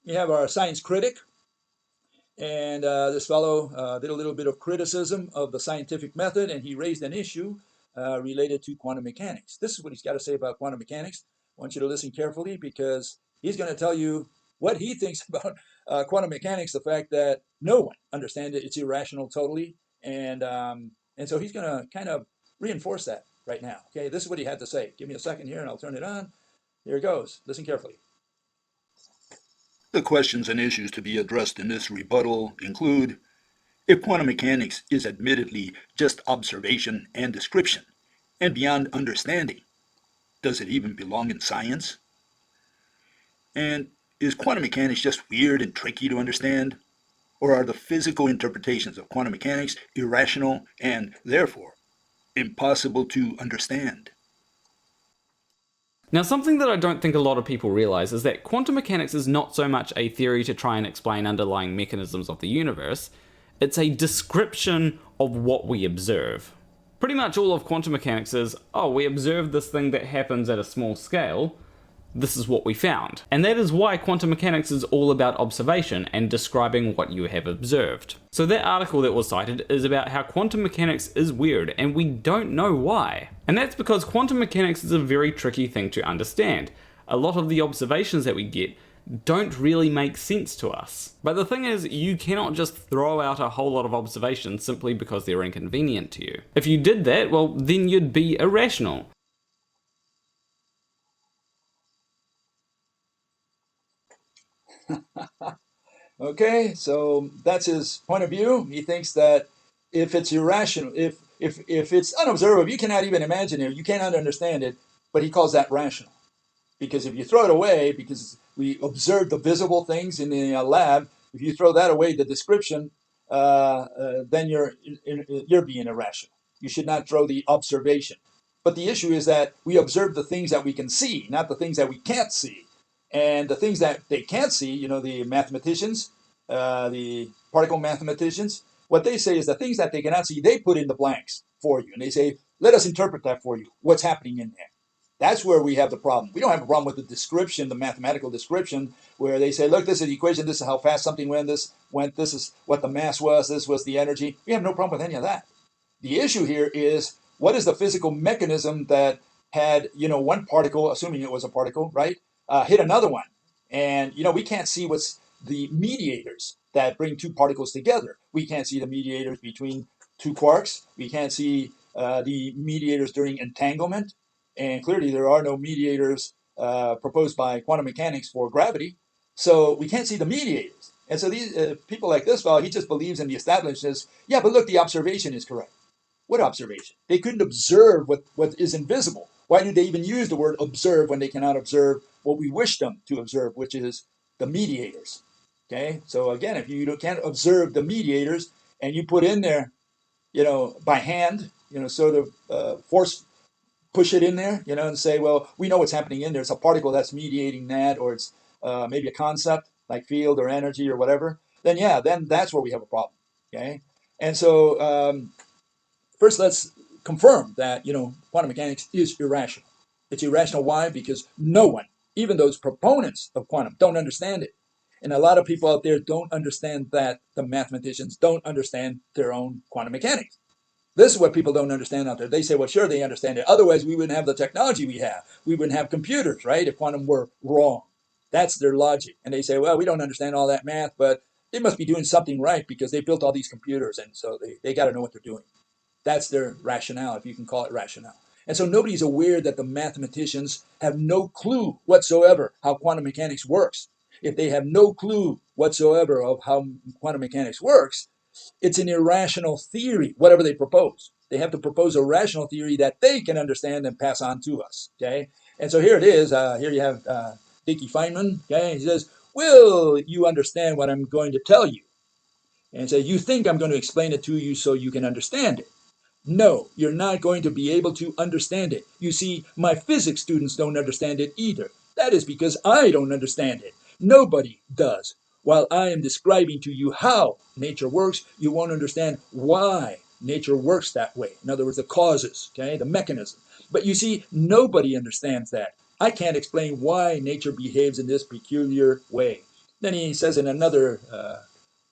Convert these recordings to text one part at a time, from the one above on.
We have our science critic, and this fellow did a little bit of criticism of the scientific method, and he raised an issue related to quantum mechanics. This is what he's got to say about quantum mechanics. I want you to listen carefully because he's going to tell you what he thinks about quantum mechanics, the fact that no one understands it, it's irrational totally, and so he's going to kind of reinforce that right now. Okay, this is what he had to say. Give me a second here, and I'll turn it on. Here it goes. Listen carefully. The questions and issues to be addressed in this rebuttal include: if quantum mechanics is admittedly just observation and description, and beyond understanding, does it even belong in science? And is quantum mechanics just weird and tricky to understand? Or are the physical interpretations of quantum mechanics irrational and, therefore, impossible to understand? Now, something that I don't think a lot of people realize is that quantum mechanics is not so much a theory to try and explain underlying mechanisms of the universe, it's a description of what we observe. Pretty much all of quantum mechanics is, oh, we observed this thing that happens at a small scale, this is what we found. And that is why quantum mechanics is all about observation and describing what you have observed. So that article that was cited is about how quantum mechanics is weird and we don't know why. And that's because quantum mechanics is a very tricky thing to understand. A lot of the observations that we get don't really make sense to us. But the thing is, you cannot just throw out a whole lot of observations simply because they're inconvenient to you. If you did that, well, then you'd be irrational. Okay, so that's his point of view. He thinks that if it's irrational, if it's unobservable, you cannot even imagine it, you cannot understand it, but he calls that rational. Because if you throw it away, because we observe the visible things in the lab, if you throw that away, the description, then you're being irrational. You should not throw the observation. But the issue is that we observe the things that we can see, not the things that we can't see. And the things that they can't see, the mathematicians, the particle mathematicians, what they say is the things that they cannot see, they put in the blanks for you. And they say, let us interpret that for you. What's happening in there? That's where we have the problem. We don't have a problem with the description, the mathematical description, where they say, look, this is the equation, this is how fast something went, this is what the mass was, this was the energy. We have no problem with any of that. The issue here is, what is the physical mechanism that had, one particle, assuming it was a particle, right, hit another one? And, we can't see what's the mediators that bring two particles together. We can't see the mediators between two quarks. We can't see the mediators during entanglement. And clearly, there are no mediators proposed by quantum mechanics for gravity. So we can't see the mediators. And so these people like this fellow, he just believes in the establishes. Yeah, but look, the observation is correct. What observation? They couldn't observe what is invisible. Why do they even use the word observe when they cannot observe what we wish them to observe, which is the mediators? Okay, so again, if you can't observe the mediators and you put in there, by hand, sort of force push it in there, and say, well, we know what's happening in there. It's a particle that's mediating that, or it's maybe a concept like field or energy or whatever. Then yeah, then that's where we have a problem. Okay, and so first let's confirm that quantum mechanics is irrational. It's irrational. Why? Because no one, even those proponents of quantum, don't understand it. And a lot of people out there don't understand that the mathematicians don't understand their own quantum mechanics. This is what people don't understand out there. They say, well, sure, they understand it. Otherwise, we wouldn't have the technology we have. We wouldn't have computers, right, if quantum were wrong. That's their logic. And they say, well, we don't understand all that math, but they must be doing something right because they built all these computers, and so they got to know what they're doing. That's their rationale, if you can call it rationale. And so nobody's aware that the mathematicians have no clue whatsoever how quantum mechanics works. If they have no clue whatsoever of how quantum mechanics works, it's an irrational theory, whatever they propose. They have to propose a rational theory that they can understand and pass on to us. Okay, and so here it is. Here you have Dickie Feynman. Okay, he says, "Will you understand what I'm going to tell you?" And say, "You think I'm going to explain it to you so you can understand it? No, you're not going to be able to understand it. You see, my physics students don't understand it either. That is because I don't understand it. Nobody does. While I am describing to you how nature works, you won't understand why nature works that way. In other words, the causes, okay, the mechanism. But you see, nobody understands that. I can't explain why nature behaves in this peculiar way. Then he says in another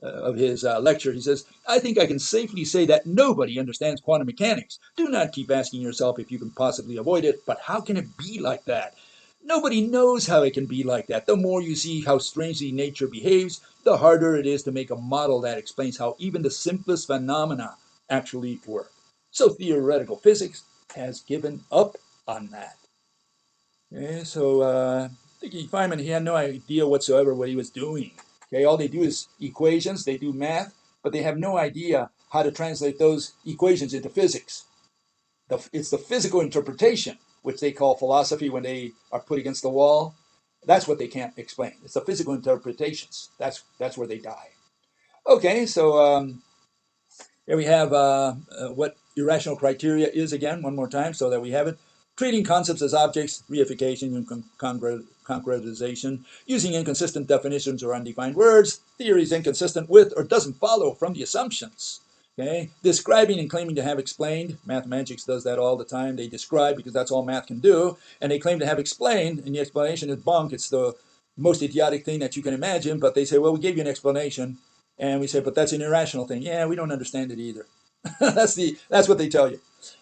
of his lecture, he says, I think I can safely say that nobody understands quantum mechanics. Do not keep asking yourself if you can possibly avoid it, but how can it be like that? Nobody knows how it can be like that. The more you see how strangely nature behaves, the harder it is to make a model that explains how even the simplest phenomena actually work. So theoretical physics has given up on that. Okay, so Dickie Feynman, he had no idea whatsoever what he was doing. Okay, all they do is equations, they do math, but they have no idea how to translate those equations into physics. It's the physical interpretation, which they call philosophy when they are put against the wall. That's what they can't explain. It's the physical interpretations. That's where they die. Okay, so here we have what irrational criteria is again, one more time, so that we have it. Treating concepts as objects, reification and concretization, using inconsistent definitions or undefined words, theories inconsistent with or doesn't follow from the assumptions. Okay, describing and claiming to have explained. Mathematics does that all the time. They describe because that's all math can do, and they claim to have explained, and the explanation is bunk. It's the most idiotic thing that you can imagine. But they say, well, we gave you an explanation, and we say, but that's an irrational thing. Yeah, we don't understand it either. That's what they tell you.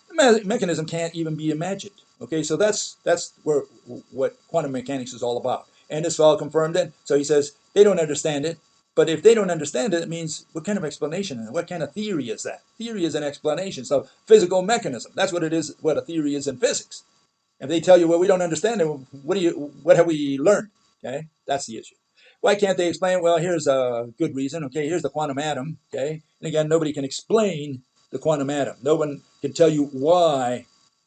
The mechanism can't even be imagined. Okay, so that's where what quantum mechanics is all about. And this fellow confirmed it. So he says they don't understand it. But if they don't understand it, it means what kind of explanation and what kind of theory is that? Theory is an explanation. So physical mechanism. That's what it is. What a theory is in physics. If they tell you, well, we don't understand it, what have we learned? Okay, that's the issue. Why can't they explain? Well, here's a good reason. Okay, here's the quantum atom. Okay, and again, nobody can explain the quantum atom. No one can tell you why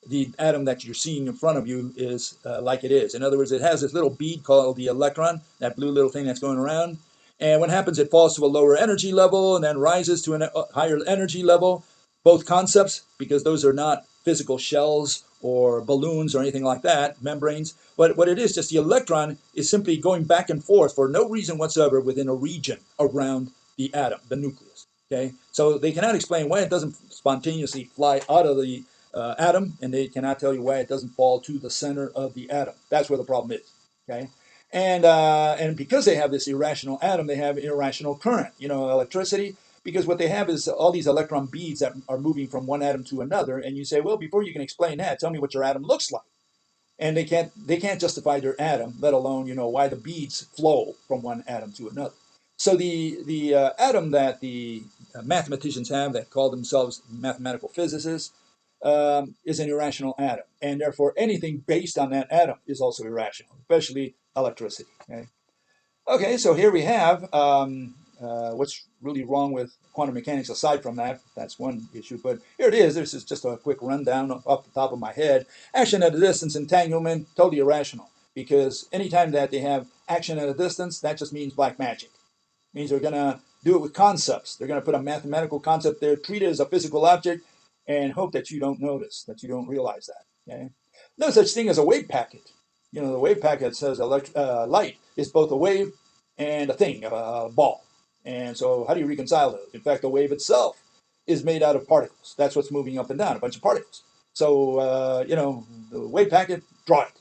the atom that you're seeing in front of you is like it is. In other words, it has this little bead called the electron, that blue little thing that's going around. And what happens, it falls to a lower energy level and then rises to a higher energy level. Both concepts, because those are not physical shells or balloons or anything like that, membranes. But what it is, just the electron is simply going back and forth for no reason whatsoever within a region around the atom, the nucleus. Okay, so they cannot explain why it doesn't spontaneously fly out of the atom, and they cannot tell you why it doesn't fall to the center of the atom. That's where the problem is. Okay, and because they have this irrational atom, they have irrational current. You know, electricity. Because what they have is all these electron beads that are moving from one atom to another, and you say, well, before you can explain that, tell me what your atom looks like. And they can't justify their atom, let alone why the beads flow from one atom to another. So the atom that the mathematicians have that call themselves mathematical physicists is an irrational atom, and therefore anything based on that atom is also irrational, especially electricity. Okay, so here we have what's really wrong with quantum mechanics aside from that. That's one issue, but here it is. This is just a quick rundown off the top of my head. Action at a distance, entanglement, totally irrational, because anytime that they have action at a distance, that just means black magic. It means they're going to do it with concepts. They're going to put a mathematical concept there, treat it as a physical object, and hope that you don't notice, that you don't realize that. Okay? No such thing as a wave packet. The wave packet says light is both a wave and a thing, a ball. And so how do you reconcile those? In fact, the wave itself is made out of particles. That's what's moving up and down, a bunch of particles. So, the wave packet, draw it.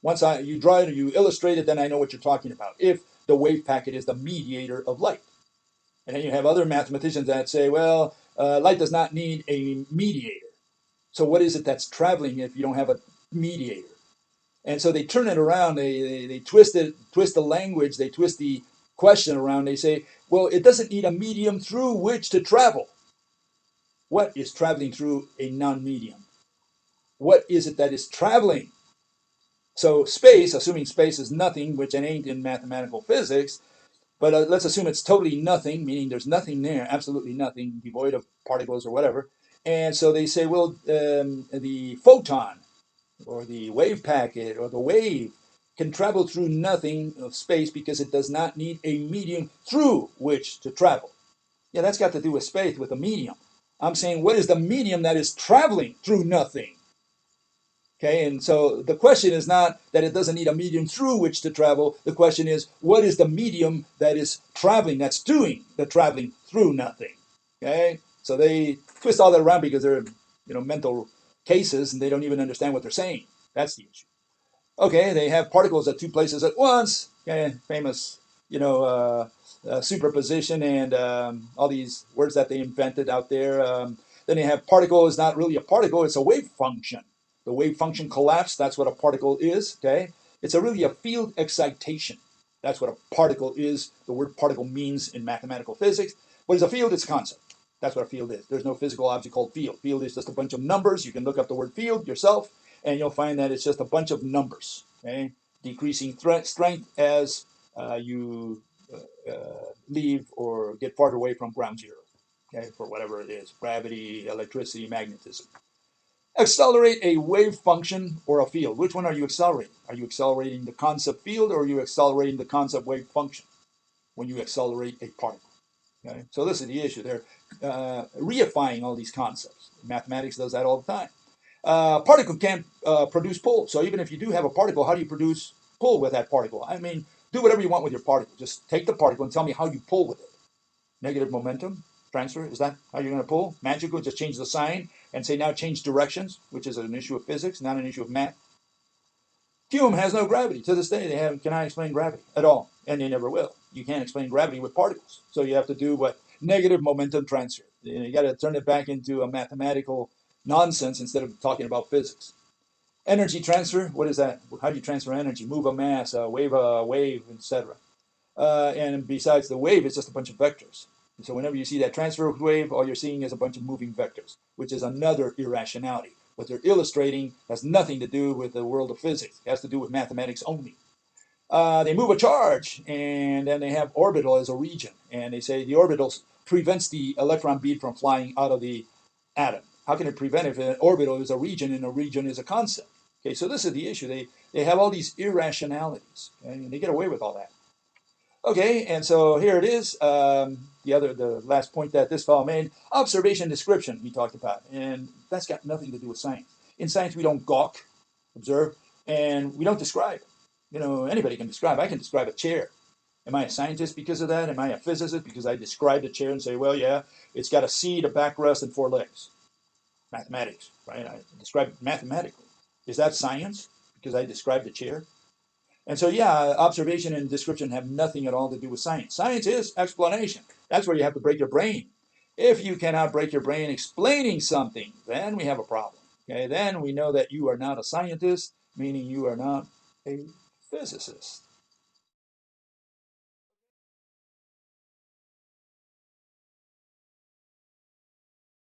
Once you draw it or you illustrate it, then I know what you're talking about. If the wave packet is the mediator of light. And then you have other mathematicians that say, well, light does not need a mediator. So what is it that's traveling if you don't have a mediator? And so they turn it around, they twist the language, they twist the question around. They say, well, it doesn't need a medium through which to travel. What is traveling through a non-medium? What is it that is traveling? So space, assuming space is nothing, which it ain't in mathematical physics, but let's assume it's totally nothing, meaning there's nothing there, absolutely nothing, devoid of particles or whatever. And so they say, well, the photon or the wave packet or the wave can travel through nothing of space because it does not need a medium through which to travel. Yeah, that's got to do with space, with a medium. I'm saying, what is the medium that is traveling through nothing? Okay, and so the question is not that it doesn't need a medium through which to travel. The question is, what is the medium that is traveling, that's doing the traveling through nothing? Okay, so they twist all that around because they're mental cases and they don't even understand what they're saying. That's the issue. Okay, they have particles at two places at once. Okay, famous superposition and all these words that they invented out there. Then you have particle is not really a particle; it's a wave function. The wave function collapse. That's what a particle is. Okay, it's really a field excitation. That's what a particle is. The word particle means in mathematical physics. What is a field? It's a concept. That's what a field is. There's no physical object called field. Field is just a bunch of numbers. You can look up the word field yourself, and you'll find that it's just a bunch of numbers. Okay, decreasing strength as you leave or get farther away from ground zero. Okay, for whatever it is, gravity, electricity, magnetism. Accelerate a wave function or a field. Which one are you accelerating? Are you accelerating the concept field or are you accelerating the concept wave function when you accelerate a particle? Okay? So this is the issue. They're reifying all these concepts. Mathematics does that all the time. Particle can't produce pull. So even if you do have a particle, how do you produce pull with that particle? I mean, do whatever you want with your particle. Just take the particle and tell me how you pull with it. Negative momentum transfer, is that how you're going to pull? Magical, just change the sign and say now change directions, which is an issue of physics, not an issue of math. Fume has no gravity. To this day, they cannot explain gravity at all, and they never will. You can't explain gravity with particles. So you have to do what? Negative momentum transfer. You got to turn it back into a mathematical nonsense instead of talking about physics. Energy transfer, what is that? How do you transfer energy? Move a mass, wave a wave, etc. And besides the wave, it's just a bunch of vectors. And so whenever you see that transfer wave, all you're seeing is a bunch of moving vectors, which is another irrationality. What they're illustrating has nothing to do with the world of physics. It has to do with mathematics only. They move a charge, and then they have orbital as a region. And they say the orbital prevents the electron beam from flying out of the atom. How can it prevent it if an orbital is a region and a region is a concept? Okay, so this is the issue. They have all these irrationalities, okay, and they get away with all that. Okay, and so here it is. The last point that this fellow made: observation description. He talked about, and that's got nothing to do with science. In science, we don't gawk, observe, and we don't describe. Anybody can describe. I can describe a chair. Am I a scientist because of that? Am I a physicist because I described a chair and say, well, yeah, it's got a seat, a backrest, and 4 legs? Mathematics, right? I describe it mathematically. Is that science because I described a chair? And so, yeah, observation and description have nothing at all to do with science. Science is explanation. That's where you have to break your brain. If you cannot break your brain explaining something, then we have a problem. Okay, then we know that you are not a scientist, meaning you are not a physicist.